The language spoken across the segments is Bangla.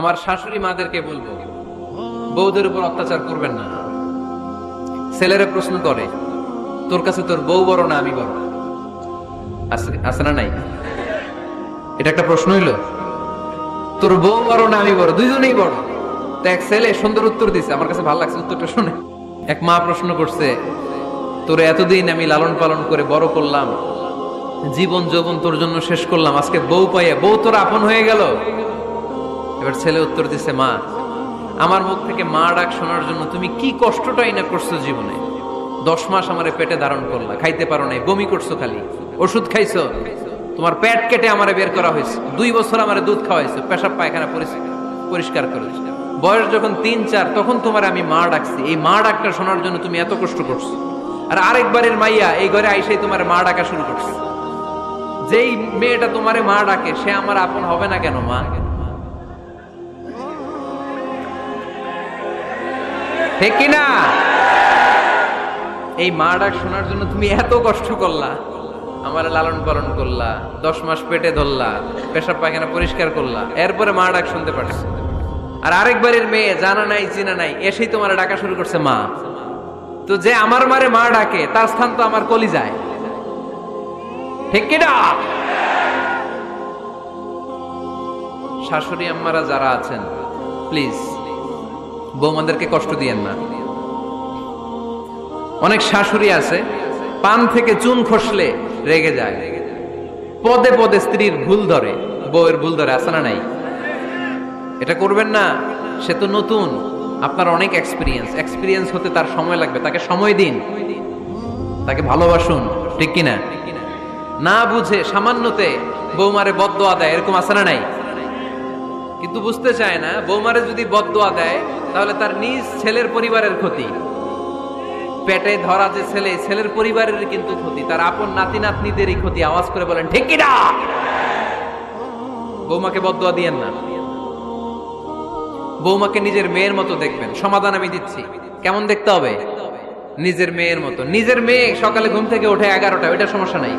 আমার শাশুড়ি মাদেরকে বলবো, বউদের উপর অত্যাচার করবেন না। ছেলেরা প্রশ্ন করে, তোর কাছে তোর বউ বড় না আমি বড়? আছে না নাই? এটা একটা প্রশ্ন হইল। তোর বউ বড় না আমি বড়? দুইজনেই বড়। তো এক ছেলে সুন্দর উত্তর দিছে, আমার কাছে ভালো লাগছে উত্তরটা শুনে। এক মা প্রশ্ন করছে, তোর এতদিন আমি লালন পালন করে বড় করলাম, জীবন যৌবন তোর জন্য শেষ করলাম, আজকে বউ পাইয়া বউ তোর আপন হয়ে গেল? এবার ছেলে উত্তর দিছে, মা, আমার মুখ থেকে মা ডাক শোনার জন্য তুমি কি কষ্টটাই না করছো জীবনে। 10 মাস আমারে পেটে ধারণ করলা, খাইতে পারো নাই, বমি করছো, খালি ওষুধ খাইছো, তোমার পেট কেটে আমারে বের করা হয়েছে, 2 বছর আমারে দুধ খাওয়াইছো, পেশাব পায়খানা পরিষ্কার করেছো। বয়স যখন 3-4 তখন তোমার আমি মা ডাকছি, এই মা ডাকটা শোনার জন্য তুমি এত কষ্ট করছো। আর আরেকবারের মাইয়া এই ঘরে আইসাই তোমার মা ডাকা শুরু করছে। যেই মেয়েটা তোমারে মা ডাকে সে আমার আপন হবে না কেন মা? ঠিক কিনা? এই মা ডাক শোনার জন্য তুমি এত কষ্ট করলা, আমার লালন পালন করলা, 10 মাস পেটে ধরলা, পেশাব পায়খানা পরিষ্কার করলা, এরপরে মা ডাক শুনতে পারছো। আর আরেকবারের মেয়ে জানা নাই চিনা নাই এসেই তোমার ডাকা শুরু করছে মা। তো যে আমার মারে মা ডাকে তার স্থান তো আমার কলিজায়। ঠিক কিনা? শাশুড়ি আম্মারা যারা আছেন, প্লিজ বৌমাদেরকে কষ্ট দিয়েন না। অনেক শাশুড়ি আছে পান থেকে চুন খসলে রেগে যায়, পদে পদে স্ত্রীর ভুল ধরে, বউয়ের ভুল ধরে, আছে না নাই? এটা করবেন না। সে তো নতুন, আপনার অনেক এক্সপিরিয়েন্স হতে তার সময় লাগবে, তাকে সময় দিন, তাকে ভালোবাসুন। ঠিক কিনা? না বুঝে সামান্যতে বৌমারে বদদোয়া দেয়, এরকম আছে না নাই? কিন্তু বুঝতে চায় না, বৌমারে যদি বদদোয়া দেয় তাহলে তার নিজ ছেলের পরিবারের ক্ষতি। পেটে ধরা যে ছেলে, ছেলের পরিবারের কিন্তু ক্ষতি, তার আপন নাতি নাতনিদেরই ক্ষতি। আওয়াজ করে বলেন ঠিক কিনা? বৌমাকে বদদোয়া দিয়েন না। বৌমাকে নিজের মেয়ের মতো দেখবেন। সমাধান আমি দিচ্ছি। কেমন দেখতে হবে? নিজের মেয়ের মতো। নিজের মেয়ে সকালে ঘুম থেকে ওঠে 11টা, ওইটা সমস্যা নাই।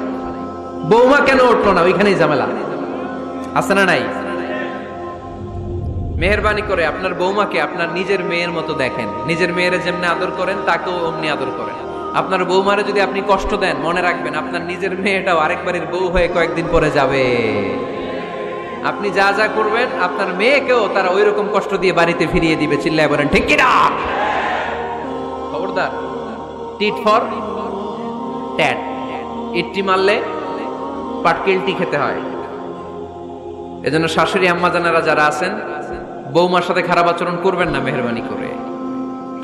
বৌমা কেন উঠলো না, ওইখানেই ঝামেলা। আছে না নাই? মেহেরবানি করে আপনার বৌমাকে আপনার নিজের মেয়ের মতো দেখেন। নিজের মেয়েরে যেমনি আদর করেন তাকেও অমনি আদর করেন। আপনার বৌমারে যদি আপনি কষ্ট দেন, মনে রাখবেন আপনার নিজের মেয়েটাও আরেকবারের বউ হয়ে কয়েকদিন পরে যাবে। আপনি যা যা করবেন আপনার মেয়েকেও তারা ওই রকম কষ্ট দিয়ে বাড়িতে ফিরিয়ে দিবে। চিল্লায় বলেন ঠিক কিনা? খবরদার, টিট ফর ট্যাট। ইট্টি মারলে পাটকেলটি খেতে হয়। এজন্য শাশুড়ি আম্মা জানারা যারা আছেন, বৌমার সাথে খারাপ আচরণ করবেন না মেহেরবানি করে।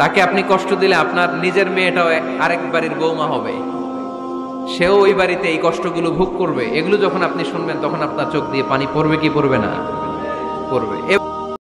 তাকে আপনি কষ্ট দিলে আপনার নিজের মেয়েটাও আরেক বাড়ির বৌমা হবে, সেও ওই বাড়িতে এই কষ্টগুলো ভোগ করবে। এগুলো যখন আপনি শুনবেন তখন আপনার চোখ দিয়ে পানি পড়বে কি পড়বে না? পড়বে।